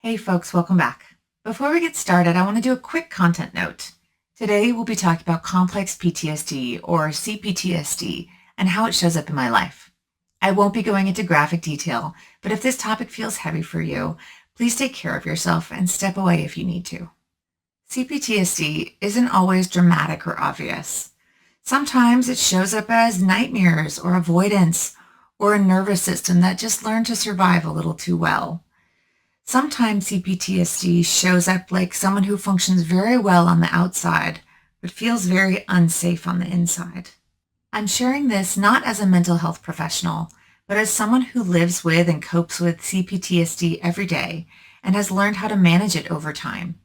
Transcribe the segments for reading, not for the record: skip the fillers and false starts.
Hey folks, welcome back. Before we get started, I want to do a quick content note. Today we'll be talking about complex PTSD or CPTSD and how it shows up in my life. I won't be going into graphic detail, but if this topic feels heavy for you, please take care of yourself and step away if you need to. CPTSD isn't always dramatic or obvious. Sometimes it shows up as nightmares or avoidance or a nervous system that just learned to survive a little too well. Sometimes CPTSD shows up like someone who functions very well on the outside, but feels very unsafe on the inside. I'm sharing this not as a mental health professional, but as someone who lives with and copes with CPTSD every day and has learned how to manage it over time.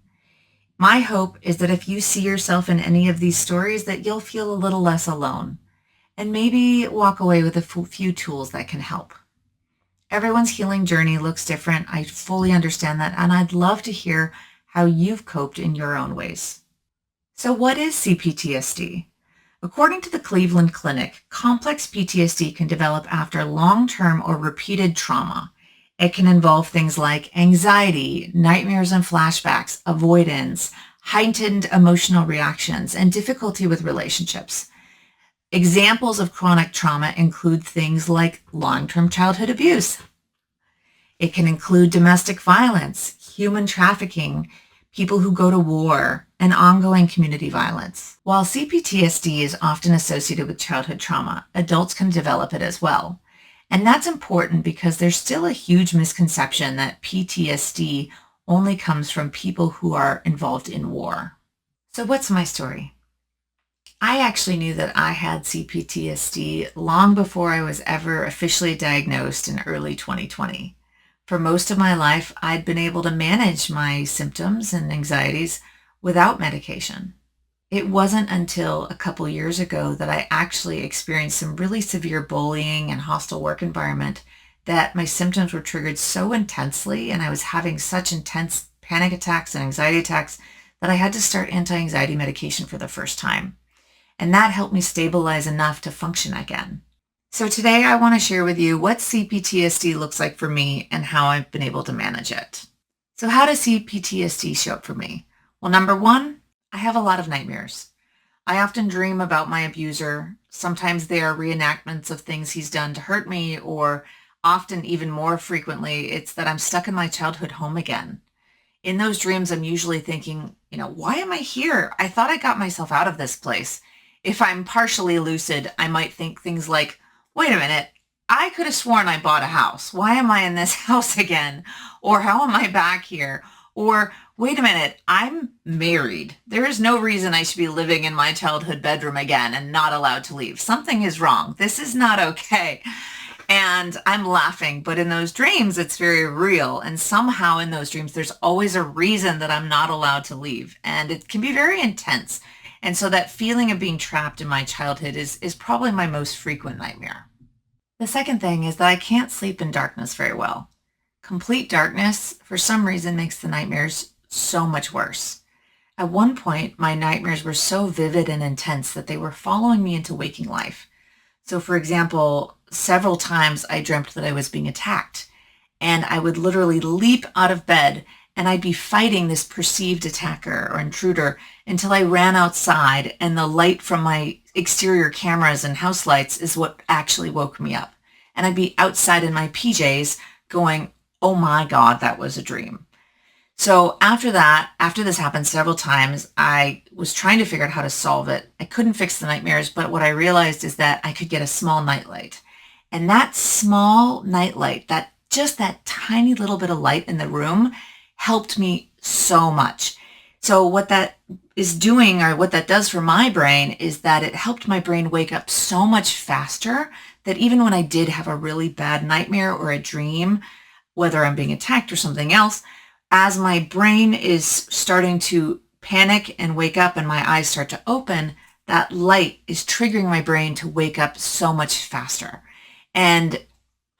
My hope is that if you see yourself in any of these stories, that you'll feel a little less alone and maybe walk away with a few tools that can help. Everyone's healing journey looks different. I fully understand that, and I'd love to hear how you've coped in your own ways. So what is CPTSD? According to the Cleveland Clinic, complex PTSD can develop after long-term or repeated trauma. It can involve things like anxiety, nightmares and flashbacks, avoidance, heightened emotional reactions, and difficulty with relationships. Examples of chronic trauma include things like long-term childhood abuse. It can include domestic violence, human trafficking, people who go to war, and ongoing community violence. While CPTSD is often associated with childhood trauma, adults can develop it as well. And that's important because there's still a huge misconception that PTSD only comes from people who are involved in war. So what's my story? I actually knew that I had CPTSD long before I was ever officially diagnosed in early 2020. For most of my life, I'd been able to manage my symptoms and anxieties without medication. It wasn't until a couple years ago that I actually experienced some really severe bullying and hostile work environment that my symptoms were triggered so intensely and I was having such intense panic attacks and anxiety attacks that I had to start anti-anxiety medication for the first time. And that helped me stabilize enough to function again. So today I want to share with you what CPTSD looks like for me and how I've been able to manage it. So how does CPTSD show up for me? Well, number one, I have a lot of nightmares. I often dream about my abuser. Sometimes they are reenactments of things he's done to hurt me, or often even more frequently, it's that I'm stuck in my childhood home again. In those dreams, I'm usually thinking, why am I here? I thought I got myself out of this place. If I'm partially lucid, I might think things like, wait a minute, I could have sworn I bought a house. Why am I in this house again? Or how am I back here? Or wait a minute, I'm married. There is no reason I should be living in my childhood bedroom again and not allowed to leave. Something is wrong. This is not okay. And I'm laughing, but in those dreams, it's very real. And somehow in those dreams, there's always a reason that I'm not allowed to leave. And it can be very intense. And so that feeling of being trapped in my childhood is probably my most frequent nightmare. The second thing is that I can't sleep in darkness very well. Complete darkness, for some reason, makes the nightmares so much worse. At one point, my nightmares were so vivid and intense that they were following me into waking life. So for example, several times I dreamt that I was being attacked, and I would literally leap out of bed and I'd be fighting this perceived attacker or intruder until I ran outside, and the light from my exterior cameras and house lights is what actually woke me up. And I'd be outside in my PJs going, oh my God, that was a dream. So after this happened several times, I was trying to figure out how to solve it. I couldn't fix the nightmares, but what I realized is that I could get a small nightlight. And that small nightlight, that tiny little bit of light in the room, helped me so much. So what that is doing, or what that does for my brain, is that it helped my brain wake up so much faster that even when I did have a really bad nightmare or a dream, whether I'm being attacked or something else, as my brain is starting to panic and wake up and my eyes start to open, that light is triggering my brain to wake up so much faster. And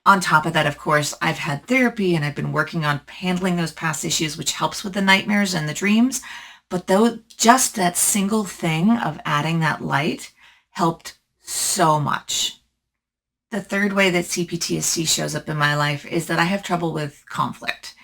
on top of that, of course, I've had therapy and I've been working on handling those past issues, which helps with the nightmares and the dreams. But though just that single thing of adding that light helped so much. The third way that CPTSD shows up in my life is that I have trouble with conflict.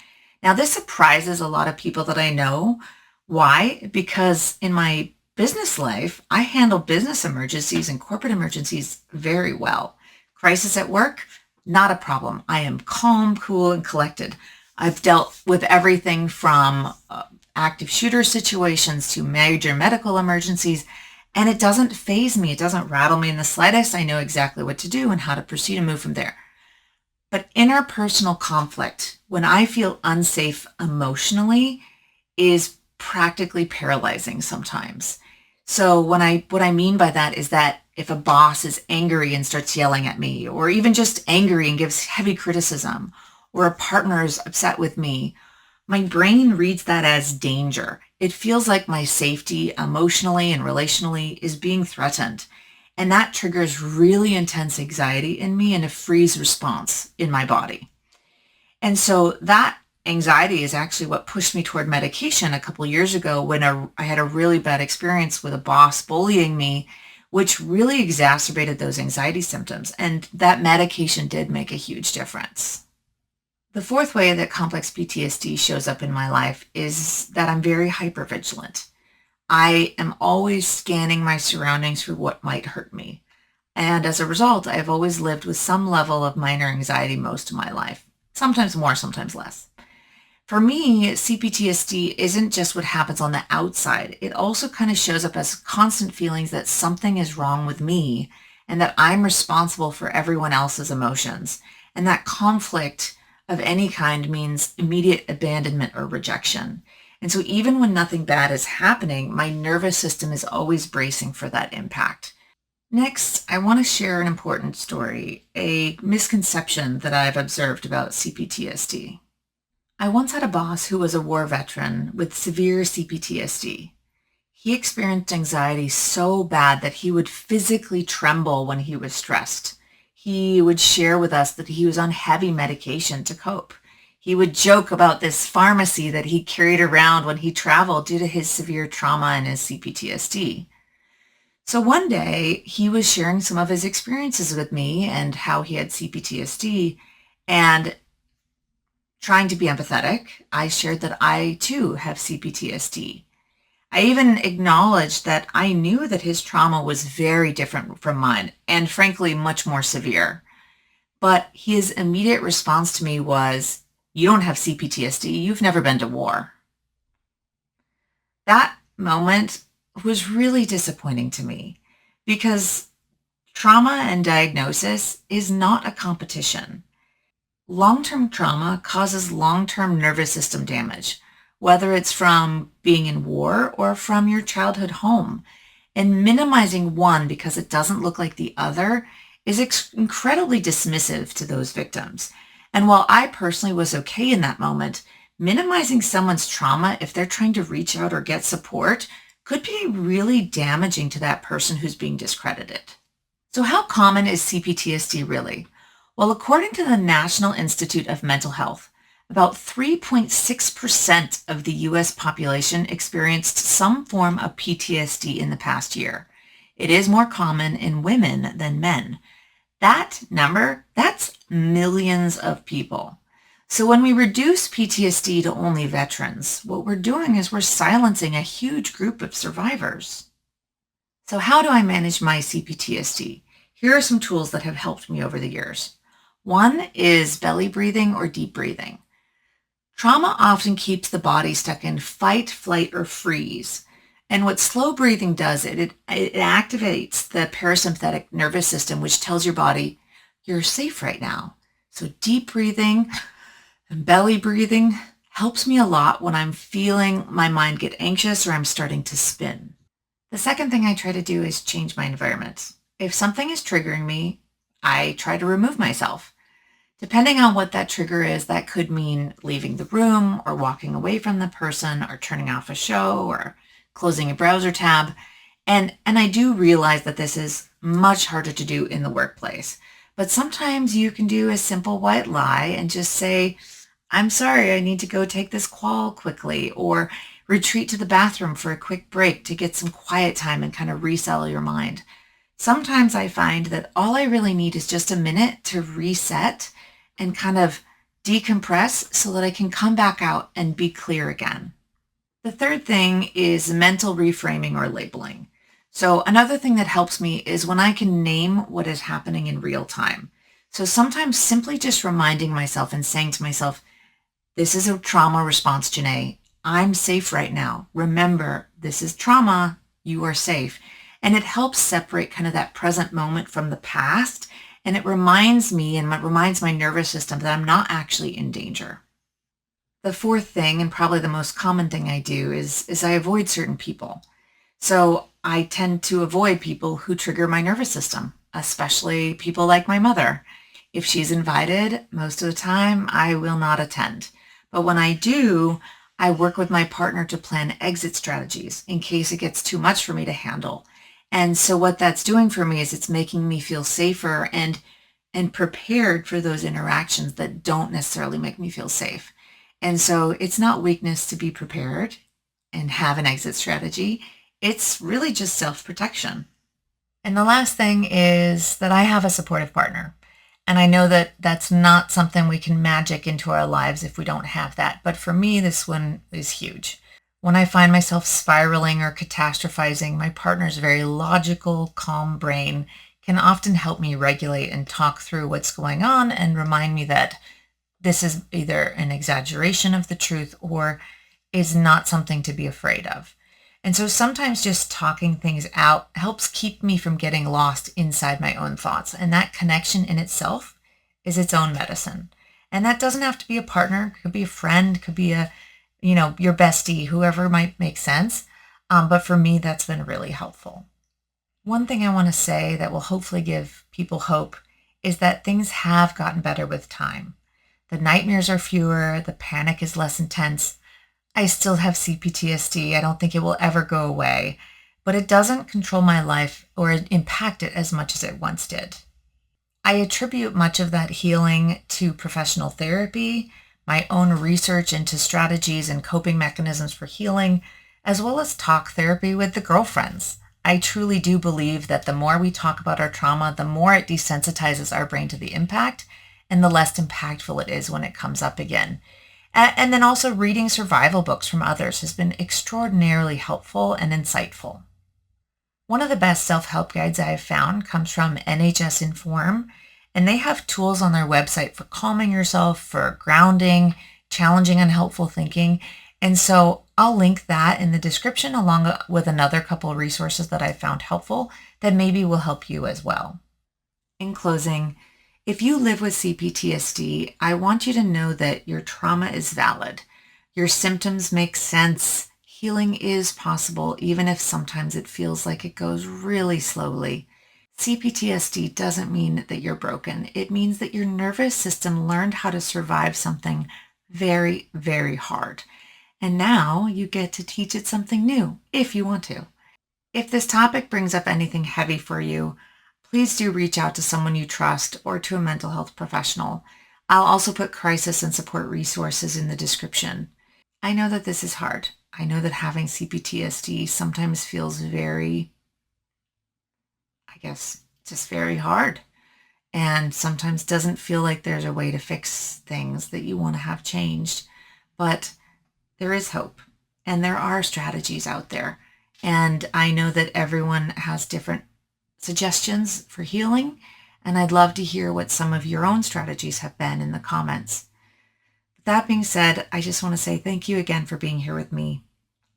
Now, this surprises a lot of people that I know. Why? Because in my business life, I handle business emergencies and corporate emergencies very well. Crisis at work, not a problem. I am calm, cool, and collected. I've dealt with everything from active shooter situations to major medical emergencies, and it doesn't faze me. It doesn't rattle me in the slightest. I know exactly what to do and how to proceed and move from there. But interpersonal conflict, when I feel unsafe emotionally, is practically paralyzing sometimes. So what I mean by that is that if a boss is angry and starts yelling at me, or even just angry and gives heavy criticism, or a partner is upset with me, my brain reads that as danger. It feels like my safety emotionally and relationally is being threatened. And that triggers really intense anxiety in me and a freeze response in my body. And so that anxiety is actually what pushed me toward medication a couple of years ago when I had a really bad experience with a boss bullying me, which really exacerbated those anxiety symptoms. And that medication did make a huge difference. The fourth way that complex PTSD shows up in my life is that I'm very hypervigilant. I am always scanning my surroundings for what might hurt me. And as a result, I've always lived with some level of minor anxiety most of my life, sometimes more, sometimes less. For me, CPTSD isn't just what happens on the outside. It also kind of shows up as constant feelings that something is wrong with me and that I'm responsible for everyone else's emotions. And that conflict of any kind means immediate abandonment or rejection. And so even when nothing bad is happening, my nervous system is always bracing for that impact. Next, I want to share an important story, a misconception that I've observed about CPTSD. I once had a boss who was a war veteran with severe CPTSD. He experienced anxiety so bad that he would physically tremble when he was stressed. He would share with us that he was on heavy medication to cope. He would joke about this pharmacy that he carried around when he traveled due to his severe trauma and his CPTSD. So one day he was sharing some of his experiences with me and how he had CPTSD, and trying to be empathetic, I shared that I too have CPTSD. I even acknowledged that I knew that his trauma was very different from mine and frankly much more severe. But his immediate response to me was, "You don't have CPTSD, you've never been to war." That moment was really disappointing to me because trauma and diagnosis is not a competition. Long-term trauma causes long-term nervous system damage, whether it's from being in war or from your childhood home. And minimizing one because it doesn't look like the other is incredibly dismissive to those victims. And while I personally was okay in that moment, minimizing someone's trauma if they're trying to reach out or get support could be really damaging to that person who's being discredited. So how common is CPTSD really? Well, according to the National Institute of Mental Health, about 3.6% of the US population experienced some form of PTSD in the past year. It is more common in women than men. That number, that's millions of people. So when we reduce PTSD to only veterans, what we're doing is we're silencing a huge group of survivors. So how do I manage my CPTSD? Here are some tools that have helped me over the years. One is belly breathing or deep breathing. Trauma often keeps the body stuck in fight, flight, or freeze. And what slow breathing does, it activates the parasympathetic nervous system, which tells your body, you're safe right now. So deep breathing and belly breathing helps me a lot when I'm feeling my mind get anxious or I'm starting to spin. The second thing I try to do is change my environment. If something is triggering me, I try to remove myself. Depending on what that trigger is, that could mean leaving the room or walking away from the person or turning off a show or closing a browser tab. And I do realize that this is much harder to do in the workplace. But sometimes you can do a simple white lie and just say, I'm sorry, I need to go take this call quickly, or retreat to the bathroom for a quick break to get some quiet time and kind of resettle your mind. Sometimes I find that all I really need is just a minute to reset and kind of decompress so that I can come back out and be clear again. The third thing is mental reframing or labeling. So another thing that helps me is when I can name what is happening in real time. So sometimes simply just reminding myself and saying to myself, this is a trauma response, Janae. I'm safe right now. Remember, this is trauma. You are safe. And it helps separate kind of that present moment from the past. And it reminds me and reminds my nervous system that I'm not actually in danger. The fourth thing, and probably the most common thing I do, is I avoid certain people. So I tend to avoid people who trigger my nervous system, especially people like my mother. If she's invited, most of the time I will not attend. But when I do, I work with my partner to plan exit strategies in case it gets too much for me to handle. And so what that's doing for me is it's making me feel safer and prepared for those interactions that don't necessarily make me feel safe. And so it's not weakness to be prepared and have an exit strategy. It's really just self-protection. And the last thing is that I have a supportive partner. And I know that that's not something we can magic into our lives if we don't have that. But for me, this one is huge. When I find myself spiraling or catastrophizing, my partner's very logical, calm brain can often help me regulate and talk through what's going on and remind me that this is either an exaggeration of the truth or is not something to be afraid of. And so sometimes just talking things out helps keep me from getting lost inside my own thoughts. And that connection in itself is its own medicine. And that doesn't have to be a partner, could be a friend, could be your bestie, whoever might make sense. But for me, that's been really helpful. One thing I want to say that will hopefully give people hope is that things have gotten better with time. The nightmares are fewer, the panic is less intense. I still have CPTSD. I don't think it will ever go away, but it doesn't control my life or impact it as much as it once did. I attribute much of that healing to professional therapy, my own research into strategies and coping mechanisms for healing, as well as talk therapy with the girlfriends. I truly do believe that the more we talk about our trauma, the more it desensitizes our brain to the impact and the less impactful it is when it comes up again. And then also reading survival books from others has been extraordinarily helpful and insightful. One of the best self-help guides I have found comes from NHS Inform, and they have tools on their website for calming yourself, for grounding, challenging unhelpful thinking. And so I'll link that in the description along with another couple of resources that I found helpful that maybe will help you as well. In closing, if you live with CPTSD, I want you to know that your trauma is valid. Your symptoms make sense. Healing is possible, even if sometimes it feels like it goes really slowly. CPTSD doesn't mean that you're broken. It means that your nervous system learned how to survive something very, very hard. And now you get to teach it something new, if you want to. If this topic brings up anything heavy for you, please do reach out to someone you trust or to a mental health professional. I'll also put crisis and support resources in the description. I know that this is hard. I know that having CPTSD sometimes feels very, just very hard. And sometimes doesn't feel like there's a way to fix things that you want to have changed. But there is hope and there are strategies out there. And I know that everyone has different suggestions for healing, and I'd love to hear what some of your own strategies have been in the comments. With that being said, I just want to say thank you again for being here with me.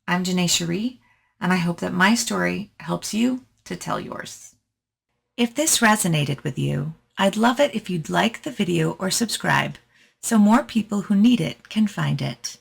I'm Janae Cherie, and I hope that my story helps you to tell yours. If this resonated with you, I'd love it if you'd like the video or subscribe so more people who need it can find it.